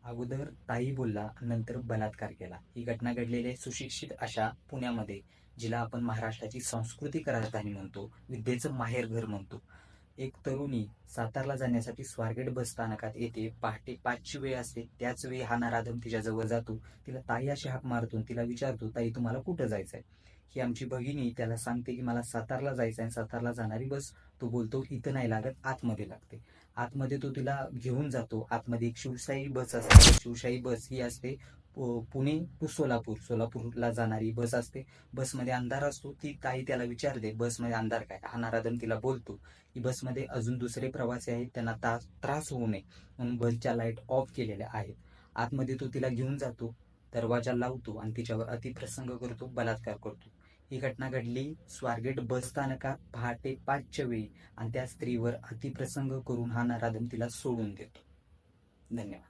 अगोदर ताई बोलला, नंतर बलात्कार केला. ही घटना घडलेली आहे सुशिक्षित अशा पुण्यामध्ये, जिला आपण महाराष्ट्राची सांस्कृतिक राजधानी म्हणतो, विद्येचं माहेरघर म्हणतो. एक तरुणी सातारला जाण्यासाठी स्वारगेट बस स्थानकात येते. पहाटे 5ची वेळ असते. त्याच वेळी हा नराधम तिच्याजवळ जातो. तिला ताई अशी हाक मारतो. तिला विचारतो, ताई तुम्हाला कुठं जायचंय? ही आमची भगिनी त्याला सांगते की मला सातारला जायचं आहे. सातारला जाणारी बस, तो बोलतो इथं नाही लागत, आतमध्ये लागते. आतमध्ये तो तिला घेऊन जातो. आतमध्ये एक शिवशाही बस असते. शिवशाही बस ही असते पुणे टू सोलापूर, सोलापूरला जाणारी बस असते. बसमध्ये अंधार असतो. ती ताई त्याला विचारते, बसमध्ये अंधार काय? हा नराधम तिला बोलतो की बसमध्ये अजून दुसरे प्रवासी आहेत, त्यांना त्रास होऊ नये म्हणून बसच्या लाईट ऑफ केलेल्या आहेत. आतमध्ये तो तिला घेऊन जातो, दरवाजा लावतो आणि तिच्यावर अतिप्रसंग करतो, बलात्कार करतो. ही घटना घडली स्वारगेट बस स्थानकात पहाटे 5च्या वेळी आणि त्या स्त्रीवर अतिप्रसंग करून हा नराधम तिला सोडून देतो. धन्यवाद.